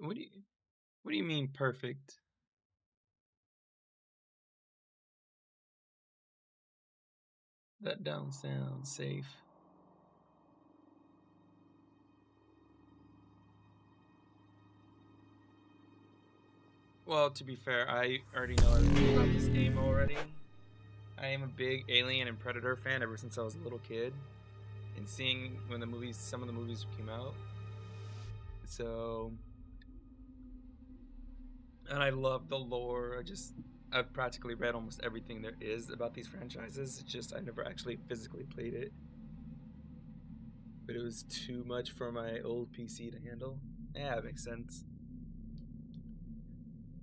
What do you mean perfect? That don't sound safe. Well, to be fair, I already know everything about this game already. I am a big Alien and Predator fan ever since I was a little kid, and seeing when some of the movies came out. So, and I love the lore. I've practically read almost everything there is about these franchises. It's just I never actually physically played it, but it was too much for my old PC to handle. Yeah, that makes sense.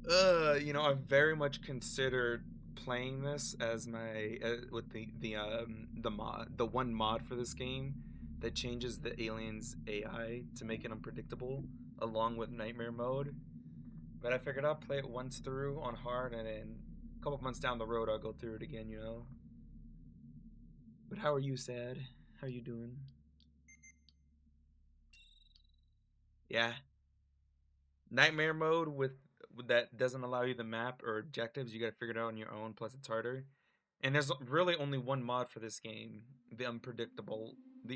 I've very much considered playing this as my with the one mod for this game that changes the aliens AI to make it unpredictable, along with nightmare mode. But I figured I'll play it once through on hard, and then a couple months down the road I'll go through it again. But how are you, Sad? How are you doing? Yeah, nightmare mode with that doesn't allow you the map or objectives. You got to figure it out on your own. Plus, it's harder. And there's really only one mod for this game, the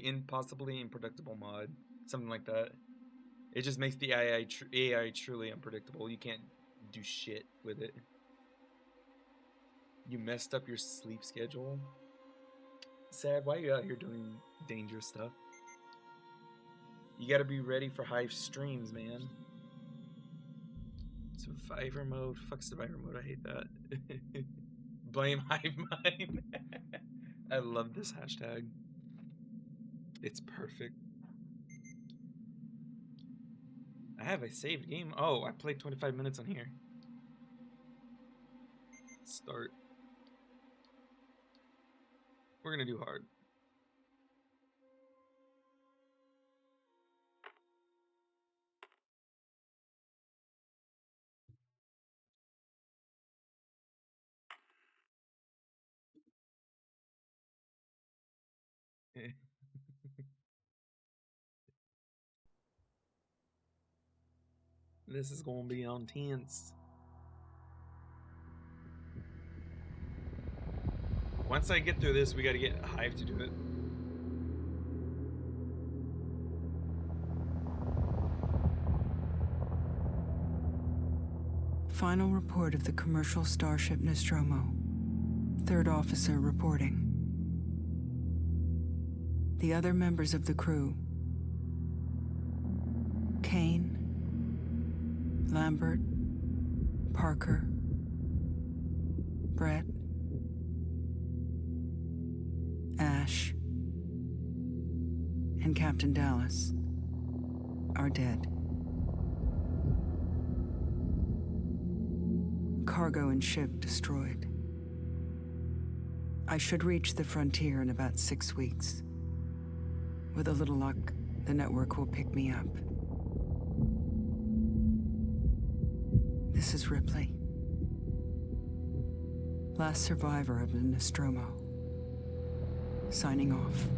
impossibly unpredictable mod, something like that. It just makes the AI truly unpredictable. You can't do shit with it. You messed up your sleep schedule. Sad, why are you out here doing dangerous stuff? You gotta be ready for Hive streams, man. Survivor mode? Fuck Survivor mode, I hate that. Blame Hive Mind. I love this hashtag. It's perfect. I have a saved game. Oh, I played 25 minutes on here. Start. We're gonna do hard. This is gonna be intense. Once I get through this, we gotta get Hive to do it. Final report of the commercial starship Nostromo. Third officer reporting. The other members of the crew: Kane, Lambert, Parker, Brett, Ash, and Captain Dallas, are dead. Cargo and ship destroyed. I should reach the frontier in about 6 weeks. With a little luck, the network will pick me up. This is Ripley. Last survivor of the Nostromo. Signing off.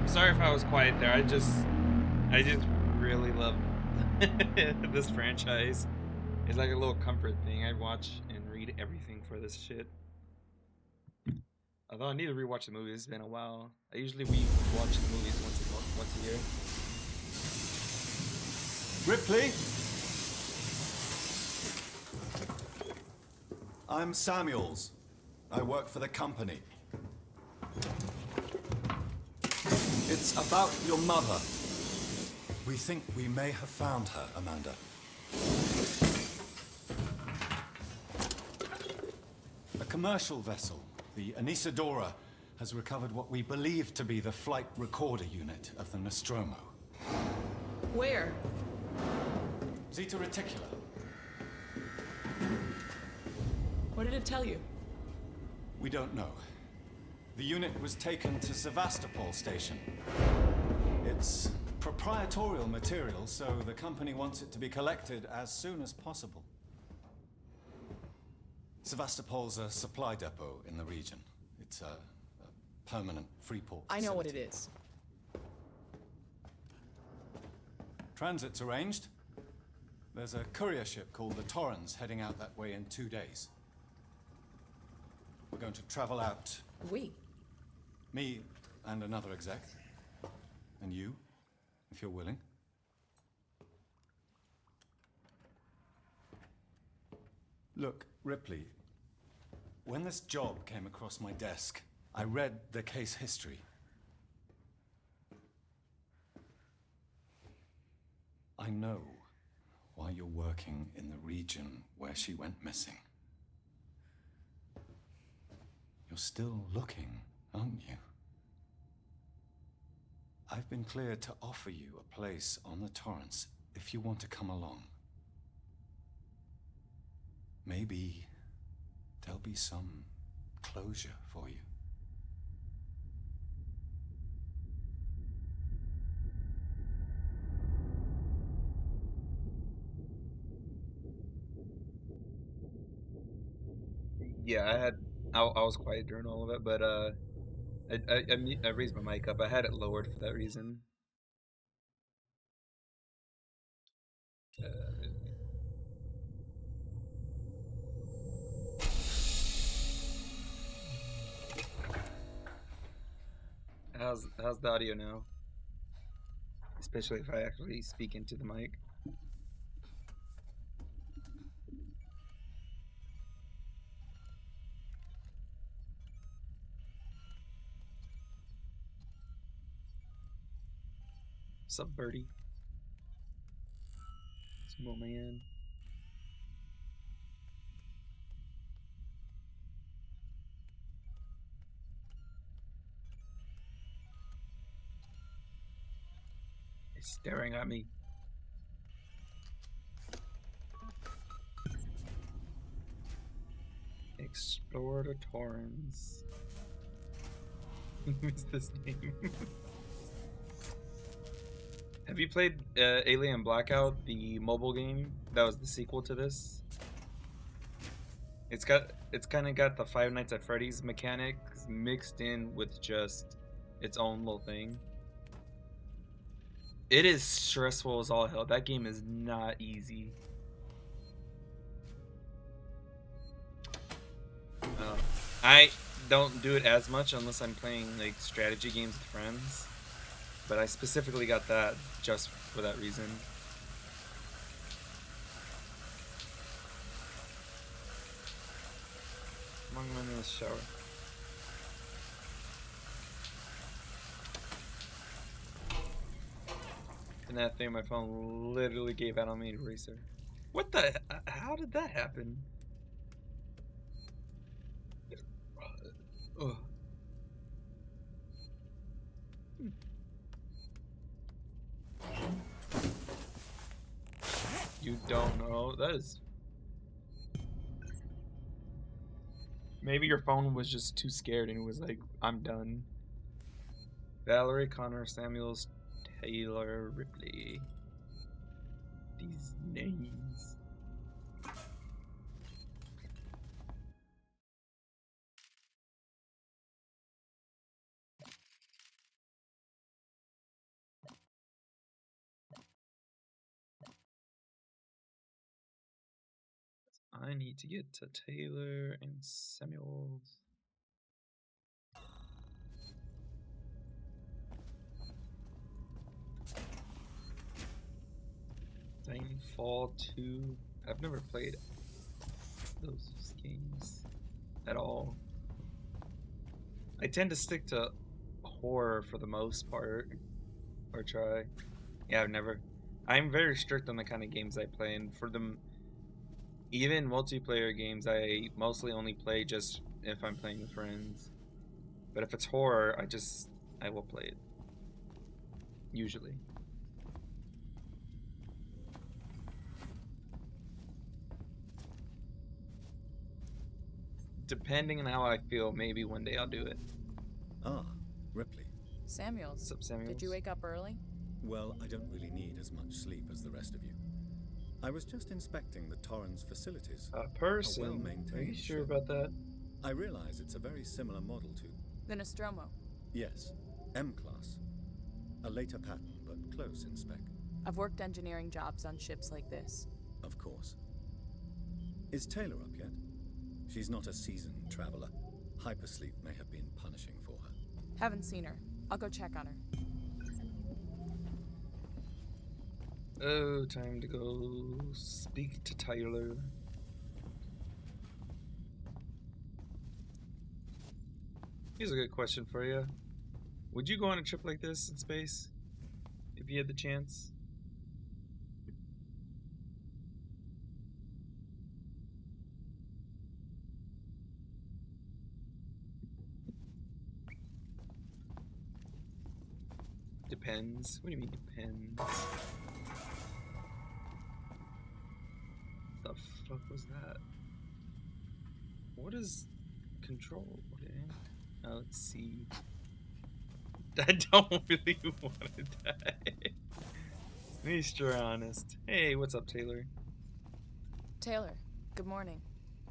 Sorry if I was quiet there. I just really love this franchise. It's like a little comfort thing. I watch and read everything for this shit. Although I need to rewatch the movies. It's been a while. I usually watch the movies once a year. Ripley? I'm Samuels. I work for the company. It's about your mother. We think we may have found her, Amanda. A commercial vessel, the Anesidora, has recovered what we believe to be the flight recorder unit of the Nostromo. Where? Zeta Reticula. What did it tell you? We don't know. The unit was taken to Sevastopol Station. It's proprietorial material, so the company wants it to be collected as soon as possible. Sevastopol's a supply depot in the region. It's a permanent free port I know what it facility. is. Transit's arranged. There's a courier ship called the Torrens heading out that way in 2 days. We're going to travel out. We? Me and another exec. And you, if you're willing. Look, Ripley, when this job came across my desk, I read the case history. I know why you're working in the region where she went missing. You're still looking, aren't you? I've been cleared to offer you a place on the Torrens if you want to come along. Maybe there'll be some closure for you. Yeah, I was quiet during all of it, but I raised my mic up. I had it lowered for that reason. How's the audio now? Especially if I actually speak into the mic. What's up, Birdie? Small man. He's staring at me. Explore the Torrens. What's this name? Have you played Alien Blackout, the mobile game that was the sequel to this? It's kind of got the Five Nights at Freddy's mechanics mixed in with just its own little thing. It is stressful as all hell. That game is not easy. I don't do it as much unless I'm playing like strategy games with friends. But I specifically got that just for that reason. I'm in the shower. And that thing, my phone literally gave out on me, Eraser. What the? How did that happen? Ugh. You don't know? That is... Maybe your phone was just too scared and it was like, I'm done. Valerie, Connor, Samuels, Taylor, Ripley. These names. I need to get to Taylor and Samuels. Titanfall 2. I've never played those games at all. I tend to stick to horror for the most part. Or try. Yeah, I've never. I'm very strict on the kind of games I play, and for them, even multiplayer games, I mostly only play just if I'm playing with friends. But if it's horror, I will play it. Usually. Depending on how I feel, maybe one day I'll do it. Ah, Ripley. Samuels. What's up, Samuels? Did you wake up early? Well, I don't really need as much sleep as the rest of you. I was just inspecting the Torrens facilities. A person? well-maintained Are you sure ship. about that? I realize it's a very similar model to... The Nostromo. Yes, M-Class. A later pattern, but close in spec. I've worked engineering jobs on ships like this. Of course. Is Taylor up yet? She's not a seasoned traveler. Hypersleep may have been punishing for her. Haven't seen her. I'll go check on her. Oh, time to go speak to Tyler. Here's a good question for you. Would you go on a trip like this in space if you had the chance? Depends. What do you mean depends? The fuck was that? What is control? Okay. Now let's see. I don't really want to die. Be sure honest. Hey, what's up, Taylor? Taylor, good morning.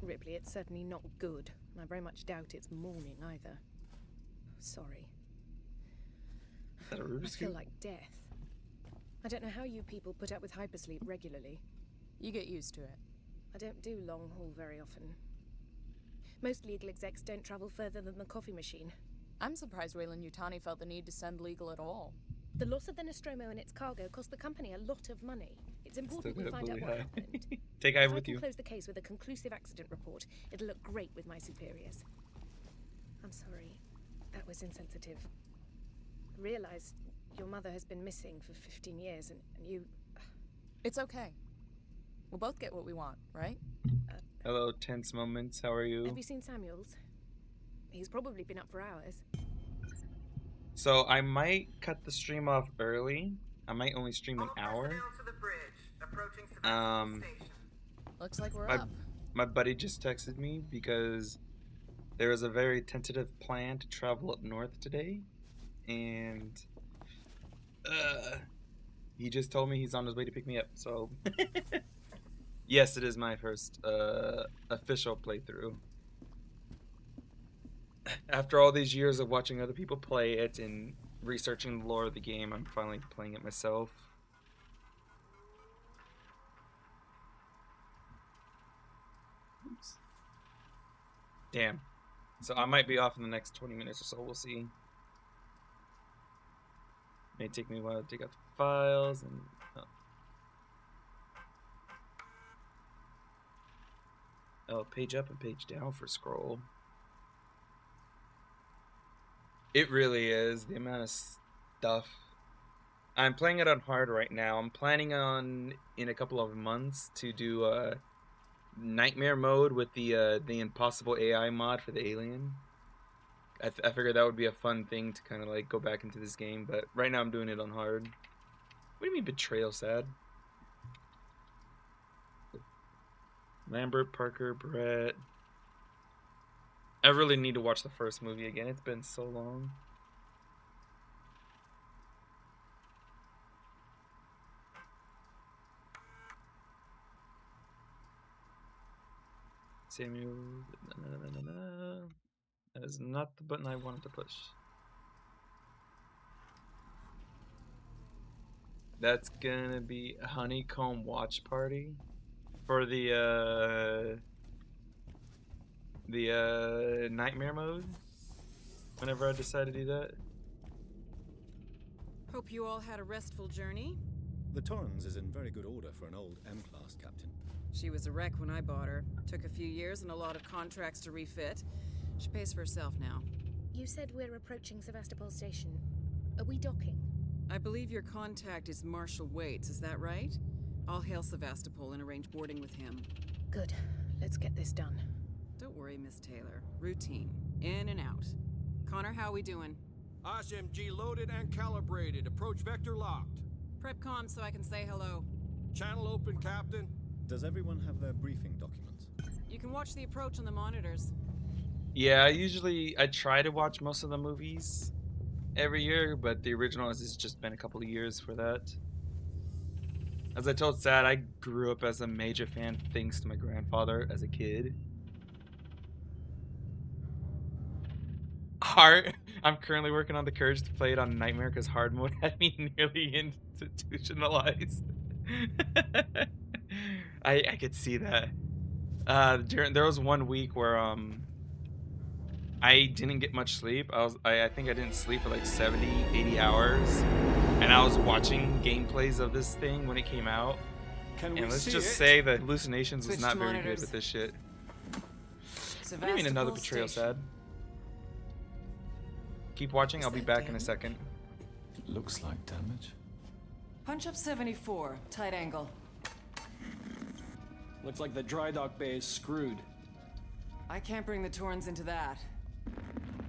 Ripley, it's certainly not good. I very much doubt it's morning either. Sorry. Is that a I Rubik's feel Cube? like death. I don't know how you people put up with hypersleep regularly. You get used to it. I don't do long haul very often. Most legal execs don't travel further than the coffee machine. I'm surprised Weyland-Yutani felt the need to send legal at all. The loss of the Nostromo and its cargo cost the company a lot of money. It's important we Still find got out bully what high. happened. Take Ive If I with can you. close the case with a conclusive accident report, it'll look great with my superiors. I'm sorry. That was insensitive. I realize your mother has been missing for 15 years and you... It's okay. We'll both get what we want, right? Hello, tense moments. How are you? Have you seen Samuels? He's probably been up for hours. So I might cut the stream off early. I might only stream an hour. Looks like we're My- up. My buddy just texted me because there is a very tentative plan to travel up north today, and he just told me he's on his way to pick me up. So yes, it is my first official playthrough. After all these years of watching other people play it and researching the lore of the game, I'm finally playing it myself. Oops. Damn. So I might be off in the next 20 minutes or so. We'll see. May take me a while to dig out the files and. Oh, page up and page down for scroll. It really is the amount of stuff. I'm playing it on hard right now. I'm planning on in a couple of months to do nightmare mode with the impossible AI mod for the alien. I figured that would be a fun thing to kind of like go back into this game, but right now I'm doing it on hard. What do you mean betrayal sad? Lambert, Parker, Brett. I really need to watch the first movie again. It's been so long. Samuel. That is not the button I wanted to push. That's gonna be a honeycomb watch party for the nightmare mode. Whenever I decide to do that. Hope you all had a restful journey. The Torrens is in very good order for an old M-class captain. She was a wreck when I bought her. Took a few years and a lot of contracts to refit. She pays for herself now. You said we're approaching Sevastopol Station. Are we docking? I believe your contact is Marshal Waits, is that right? I'll hail Sevastopol and arrange boarding with him. Good. Let's get this done. Don't worry, Miss Taylor. Routine. In and out. Connor, how we doing? SMG loaded and calibrated. Approach vector locked. Prep comm so I can say hello. Channel open, Captain. Does everyone have their briefing documents? You can watch the approach on the monitors. Yeah, I try to watch most of the movies every year, but the original has just been a couple of years for that. As I told Sad, I grew up as a major fan thanks to my grandfather as a kid. I'm currently working on the courage to play it on Nightmare because hard mode had me nearly institutionalized. I could see that. There was one week where I didn't get much sleep. I think I didn't sleep for like 70, 80 hours. And I was watching gameplays of this thing when it came out. And let's just say the hallucinations was not very good with this shit. What do you mean another betrayal, Sad? Keep watching, I'll be back in a second. Looks like damage. Punch up 74, tight angle. Looks like the dry dock bay is screwed. I can't bring the Torrens into that.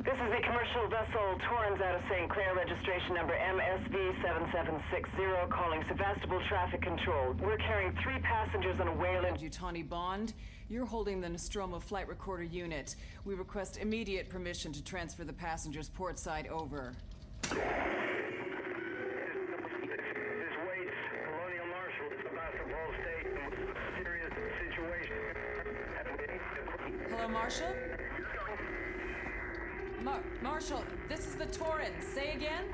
This is a commercial vessel, Torrens out of St. Clair, registration number MSV7760, calling Sevastopol Traffic Control. We're carrying 3 passengers on a Wayland. Yutani Bond, you're holding the Nostromo flight recorder unit. We request immediate permission to transfer the passengers port side over. Hello, Marshall? Marshall, this is the Torrens. Say again?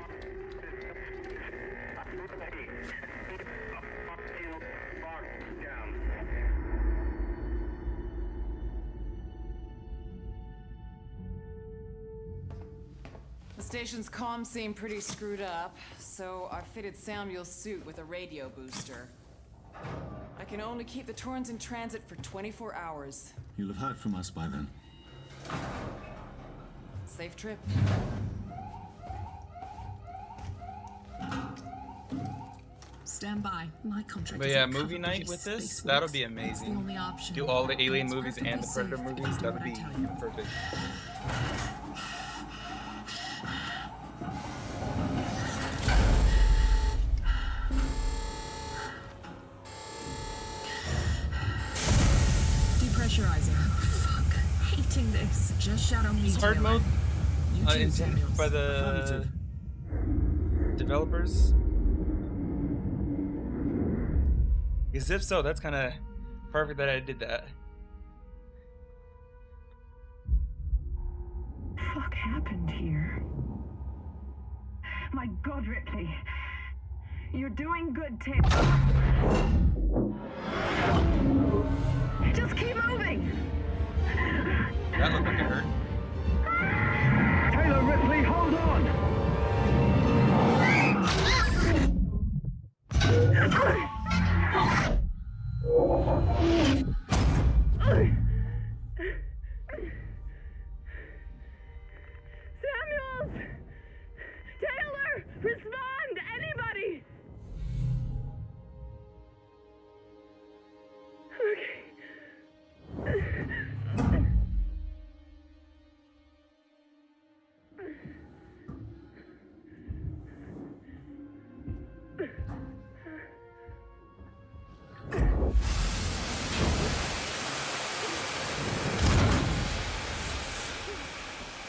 The station's comms seem pretty screwed up, so I fitted Samuel's suit with a radio booster. I can only keep the Torrens in transit for 24 hours. You'll have heard from us by then. Safe trip. Stand by. My contract. But yeah, movie night with this, that'll be amazing. Do all the Alien movies and the Predator movies, that would be perfect. Depressurizing. Fuck. Hating this. Just shadow me. Hard mode intended by the developers? Because if so, that's kind of perfect that I did that. Fuck happened here? My God, Ripley. You're doing good, Tim. Just keep moving. That looked like it hurt. Taylor, Ripley, hold on. Samuels! Taylor! Respond! Anybody! Okay.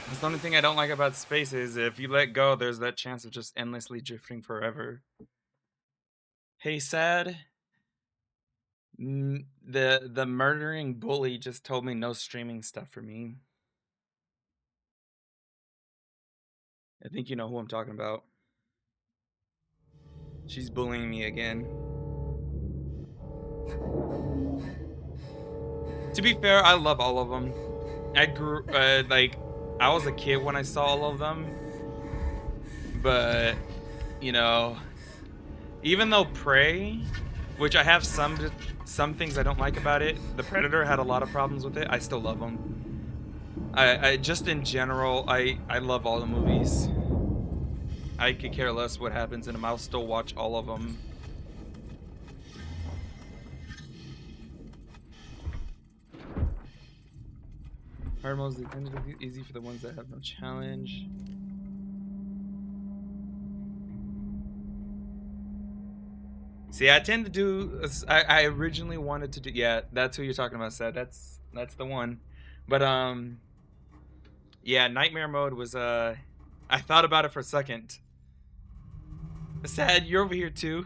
That's the only thing I don't like about space is if you let go, there's that chance of just endlessly drifting forever. Hey, Sad. The murdering bully just told me no streaming stuff for me. I think you know who I'm talking about. She's bullying me again. To be fair, I love all of them. I grew I was a kid when I saw all of them, but you know, even though Prey, which I have some things I don't like about it, the Predator had a lot of problems with it. I still love them. I just in general, I love all the movies. I could care less what happens in them. I'll still watch all of them. Hard mode is intended to be easy for the ones that have no challenge. See, I tend to do. I originally wanted to do. Yeah, that's who you're talking about, Sad. That's the one. But yeah, nightmare mode was I thought about it for a second. Sad, you're over here too.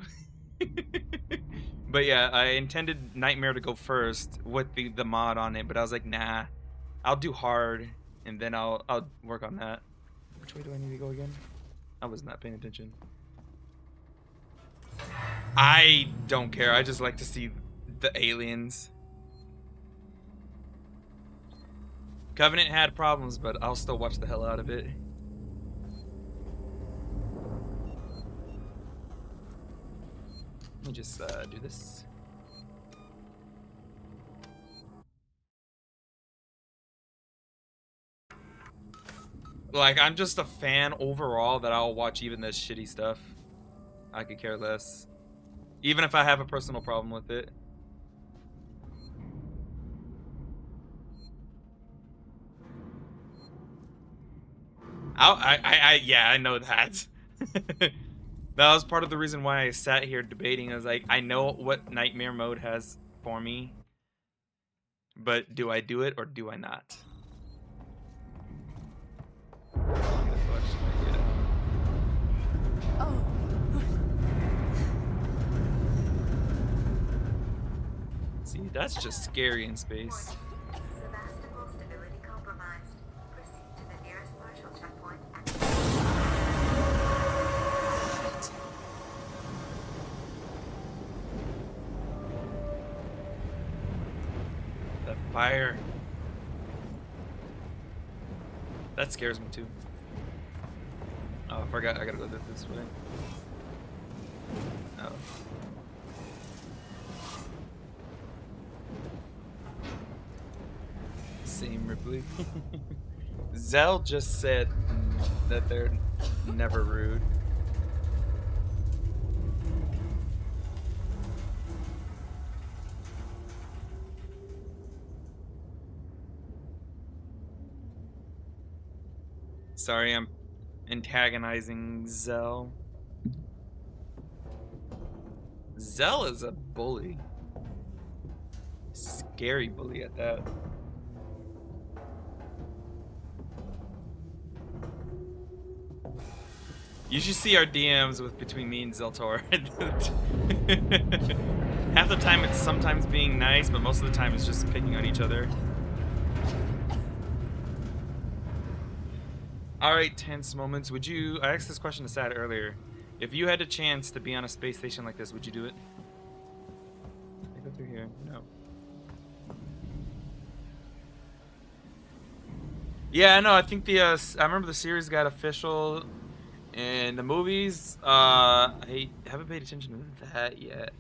But yeah, I intended nightmare to go first with the mod on it, but I was like, nah. I'll do hard, and then I'll work on that. Which way do I need to go again? I was not paying attention. I don't care. I just like to see the aliens. Covenant had problems, but I'll still watch the hell out of it. Let me just do this. Like, I'm just a fan overall that I'll watch even this shitty stuff. I could care less. Even if I have a personal problem with it. Yeah, I know that. That was part of the reason why I sat here debating. I was like, I know what nightmare mode has for me, but do I do it or do I not? Oh. See, that's just scary in space. Sevastopol stability compromised. Proceed to the nearest partial checkpoint. The fire. That scares me too. Oh, I forgot I gotta go this way. Oh. Same Ripley. Zell just said that they're never rude. Sorry, I'm antagonizing Zell. Zell is a bully. Scary bully at that. You should see our DMs with between me and Zeltor. Half the time it's sometimes being nice, but most of the time it's just picking on each other. Alright, tense moments. Would you... I asked this question to Sad earlier. If you had a chance to be on a space station like this, would you do it? I go through here. No. Yeah, no, I think the... I remember the series got official... And the movies, I haven't paid attention to that yet.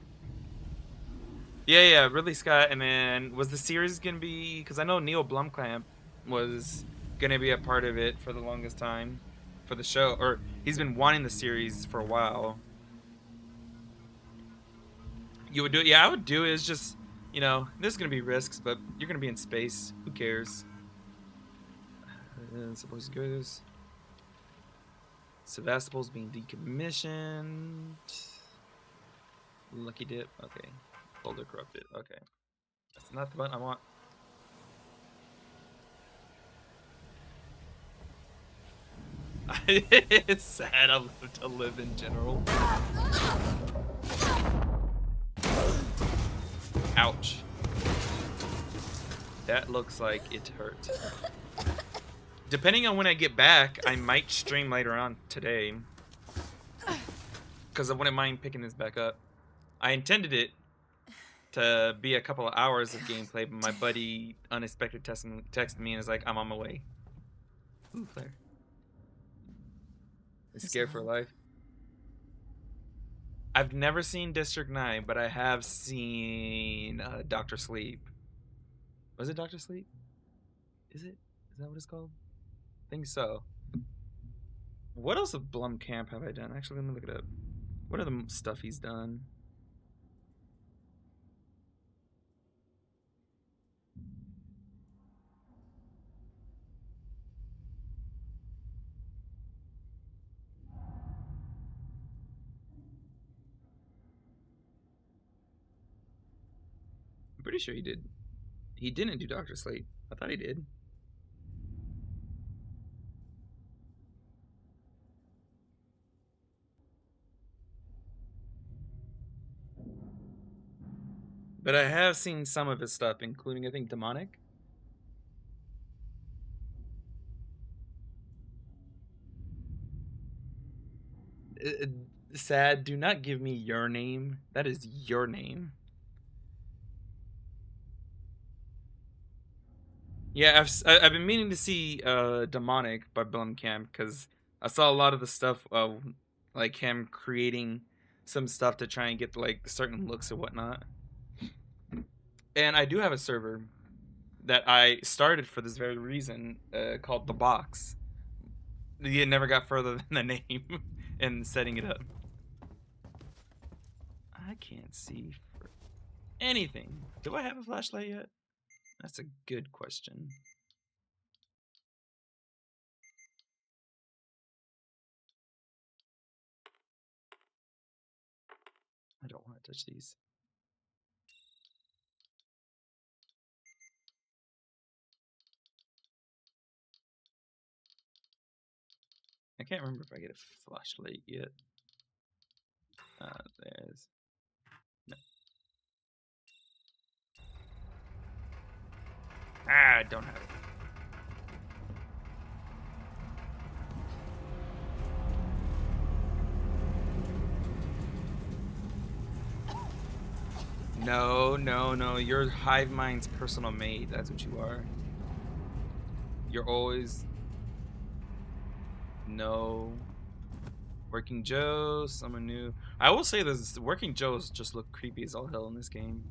Yeah, Ridley Scott, and then was the series gonna be? Because I know Neil Blomkamp was gonna be a part of it for the longest time, for the show, or he's been wanting the series for a while. You would do it? Yeah, I would do it. It's just, you know, there's gonna be risks, but you're gonna be in space. Who cares? Supposed to go this. Sevastopol's being decommissioned. Lucky dip. Okay. Folder corrupted. Okay. That's not the button I want. It's sad to live in general. Ouch. That looks like it hurt. Depending on when I get back, I might stream later on today. Because I wouldn't mind picking this back up. I intended it to be a couple of hours of gameplay, but my buddy unexpected texted me and is like, I'm on my way. Ooh, flare. Scared for life. I've never seen District 9, but I have seen Dr. Sleep. Was it Dr. Sleep? Is it? Is that what it's called? I think so. What else of Blomkamp have I done? Actually, let me look it up. What are the stuff he's done? I'm pretty sure he did. He didn't do Dr. Sleep. I thought he did. But I have seen some of his stuff, including, I think, Demonic. Sad, do not give me your name. That is your name. Yeah, I've been meaning to see Demonic by Blumkamp because I saw a lot of the stuff of like him creating some stuff to try and get like certain looks and whatnot. And I do have a server that I started for this very reason, called The Box. It never got further than the name and setting it up. I can't see for anything. Do I have a flashlight yet? That's a good question. I don't want to touch these. I can't remember if I get a flashlight yet. There's... No. I don't have it. No. You're Hive Mind's personal maid. That's what you are. You're always... No. Working Joe, someone new. I will say this, Working Joes just look creepy as all hell in this game.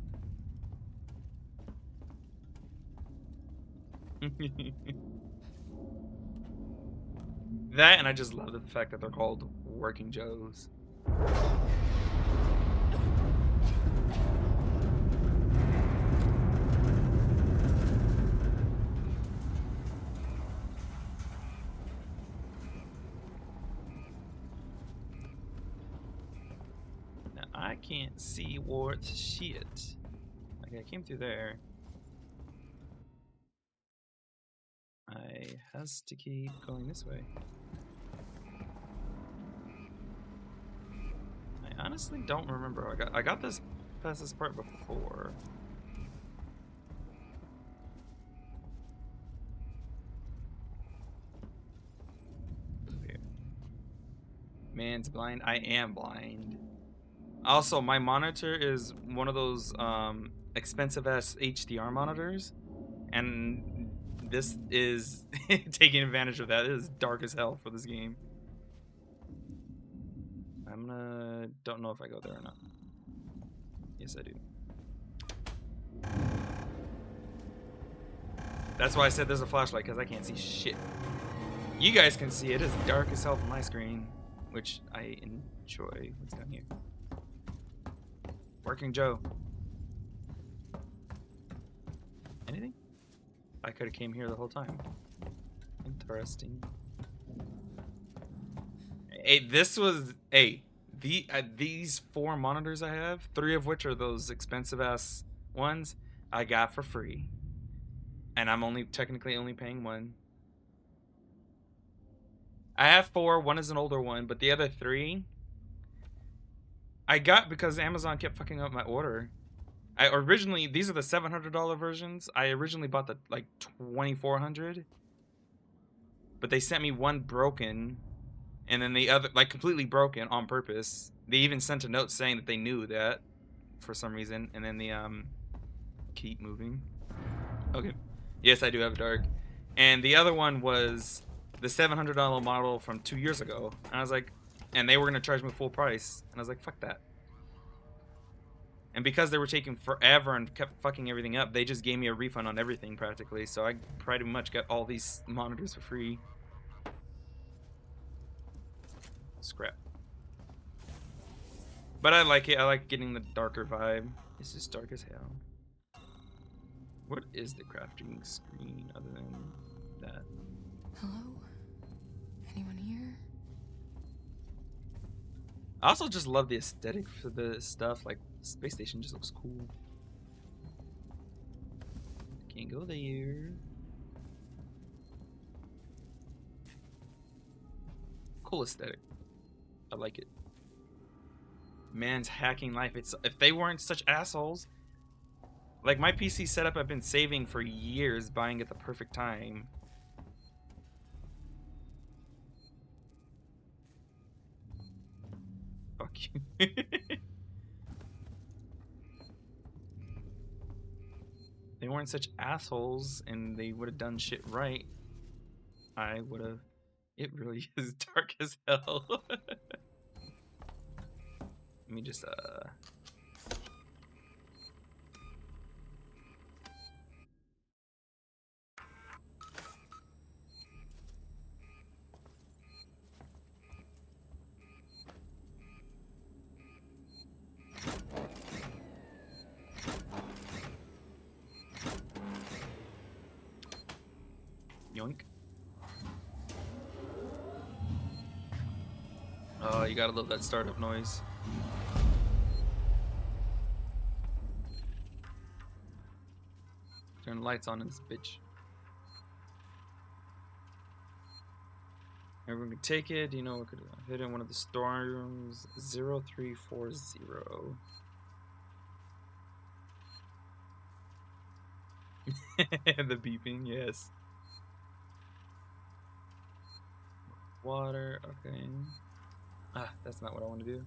That, and I just love the fact that they're called Working Joes. Now I can't see worth shit. Okay, I came through there. I has to keep going this way. I honestly don't remember. I got this past this part before. Here. Man's blind. I am blind. Also, my monitor is one of those expensive ass HDR monitors, and this is taking advantage of that. It is dark as hell for this game. Don't know if I go there or not. Yes, I do. That's why I said there's a flashlight, because I can't see shit. You guys can see it. It's dark as hell from my screen, which I enjoy. What's down here? Working Joe. Anything? I could have came here the whole time. Interesting. Hey, this was these 4 monitors I have, 3 of which are those expensive ass ones, I got for free, and I'm technically only paying 1. I have 4. 1 is an older one, but the other 3 I got because Amazon kept fucking up my order. These are the $700 versions. I originally bought the like $2,400, but they sent me one broken, and then the other like completely broken on purpose. They even sent a note saying that they knew that for some reason, and then the keep moving. Okay, yes, I do have dark, and the other one was the $700 model from 2 years ago, and I was like, and they were gonna charge me full price, and I was like, fuck that. And because they were taking forever and kept fucking everything up, they just gave me a refund on everything practically. So I pretty much got all these monitors for free. Scrap. But I like it. I like getting the darker vibe. It's just dark as hell. What is the crafting screen other than that? Hello? Anyone here? I also just love the aesthetic for the stuff. Like, Space Station just looks cool. Can't go there. Cool aesthetic. I like it. Man's hacking life. If they weren't such assholes, like my PC setup I've been saving for years, buying at the perfect time. Oh, They weren't such assholes and they would have done shit right, I would have. It really is dark as hell. Let me just yoink. Oh, you gotta love that startup noise. Turn the lights on in this bitch. Everyone can take it. You know, we could hit in one of the storerooms. 0340. The beeping, yes. Water, okay. Ah, that's not what I want to do.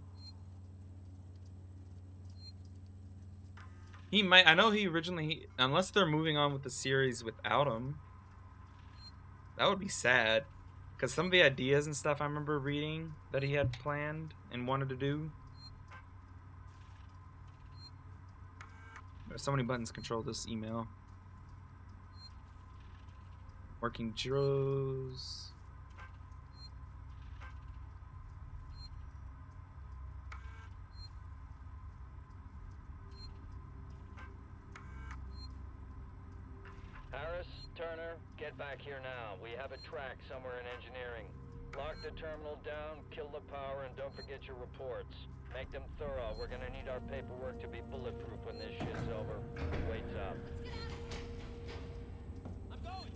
He might, I know he originally, unless they're moving on with the series without him, that would be sad. Because some of the ideas and stuff I remember reading that he had planned and wanted to do. There's so many buttons to control this email. Working Jiros. Harris, Turner, get back here now. We have a track somewhere in engineering. Lock the terminal down, kill the power, and don't forget your reports. Make them thorough. We're gonna need our paperwork to be bulletproof when this shit's over. Waits up.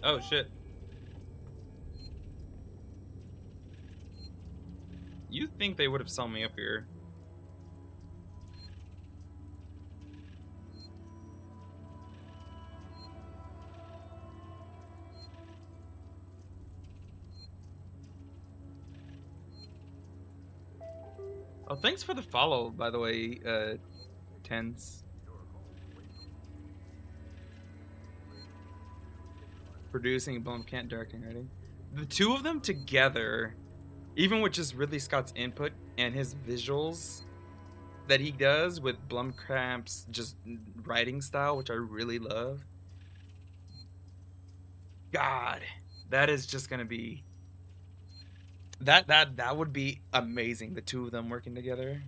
Oh shit. You think they would have saw me up here? Oh, thanks for the follow, by the way, Tense. Producing, Blomkamp directing, writing. The two of them together, even with just Ridley Scott's input and his visuals that he does with Blomkamp's just writing style, which I really love. God, that is just gonna be that would be amazing, the two of them working together.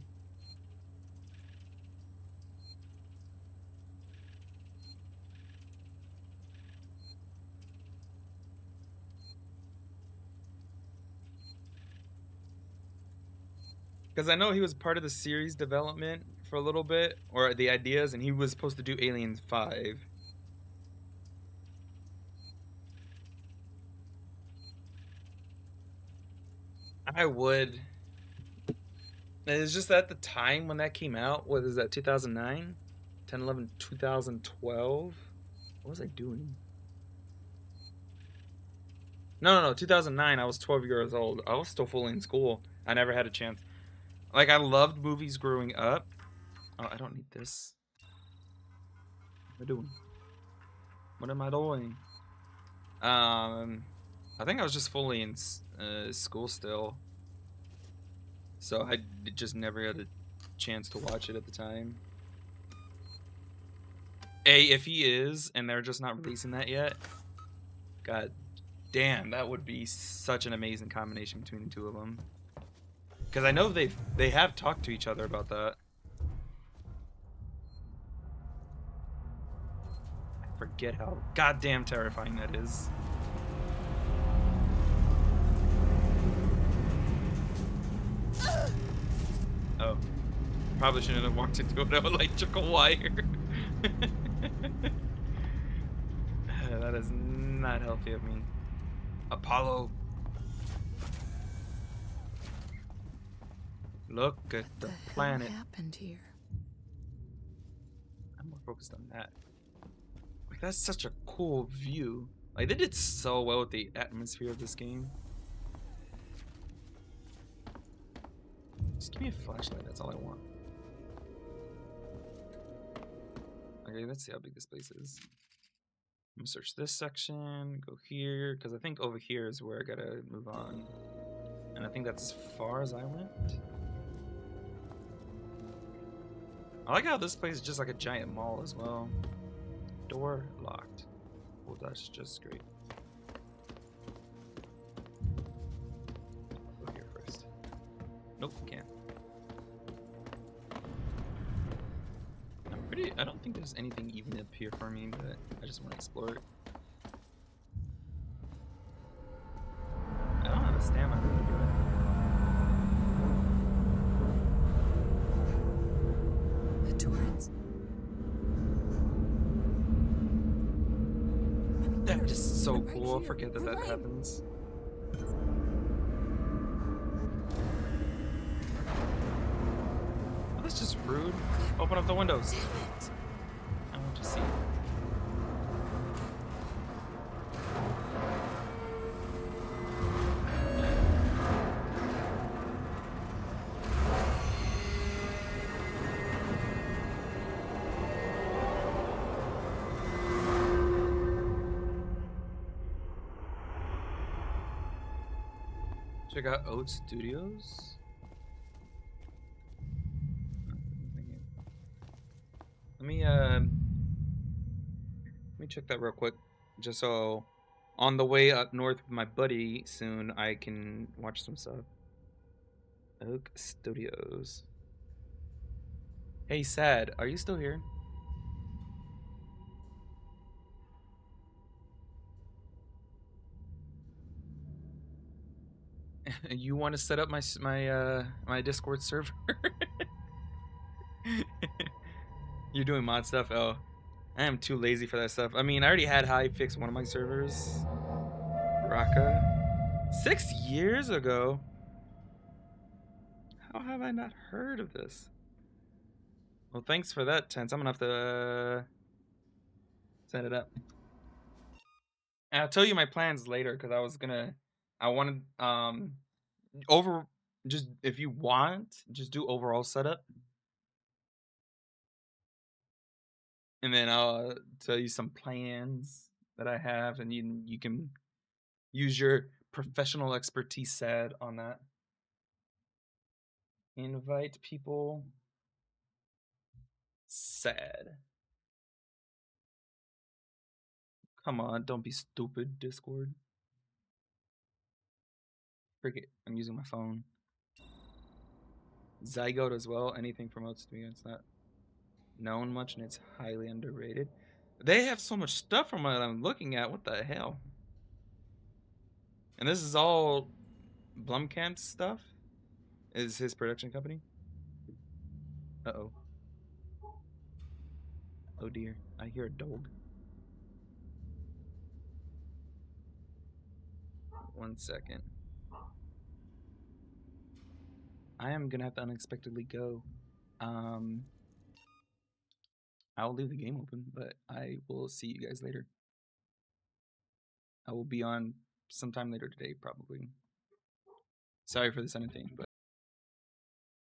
Because I know he was part of the series development for a little bit, or the ideas, and he was supposed to do Aliens 5. I would. It's just at the time when that came out, what is that, 2009? 10, 11, 2012? What was I doing? No, 2009, I was 12 years old. I was still fully in school. I never had a chance. Like, I loved movies growing up. Oh, I don't need this. What am I doing? What am I doing? I think I was just fully in school still. So I just never had a chance to watch it at the time. If he is, and they're just not releasing that yet, god damn, that would be such an amazing combination between the two of them. Because I know they have talked to each other about that. I forget how goddamn terrifying that is. Oh. Probably shouldn't have walked into an electrical wire. That is not healthy of me. Apollo. Look at the planet. What happened here? I'm more focused on that. Like, that's such a cool view. Like, they did so well with the atmosphere of this game. Just give me a flashlight, that's all I want. Okay, let's see how big this place is. I'm gonna search this section, go here, because I think over here is where I gotta move on. And I think that's as far as I went. I like how this place is just like a giant mall as well. Door locked. Well, that's just great. Go here first. Nope, can't. I don't think there's anything even up here for me, but I just want to explore it. I don't have a stamina to do it. The Torrens. That's just so cool. I forget that that happens. Oh, that's just rude. Open up the windows. I want to see. Check out Oat Studios. Let me check that real quick, just so on the way up north with my buddy soon I can watch some stuff. Oak Studios. Hey, Sad, are you still here? You want to set up my Discord server? You're doing mod stuff? Oh, I am too lazy for that stuff. I mean, I already had Hive fix one of my servers. Raka. 6 years ago? How have I not heard of this? Well, thanks for that, Tense. I'm gonna have to set it up. And I'll tell you my plans later, because I wanted, just if you want, just do overall setup. And then I'll tell you some plans that I have, and you can use your professional expertise, Sad, on that. Invite people. Sad. Come on, don't be stupid, Discord. Forget, I'm using my phone. Zygote as well. Anything promotes to me. It's not known much, and it's highly underrated. They have so much stuff from what I'm looking at. What the hell? And this is all Blumkamp stuff? Is his production company? Uh-oh. Oh dear, I hear a dog. 1 second. I am gonna have to unexpectedly go. I'll leave the game open, but I will see you guys later. I will be on sometime later today, probably. Sorry for the sudden thing, but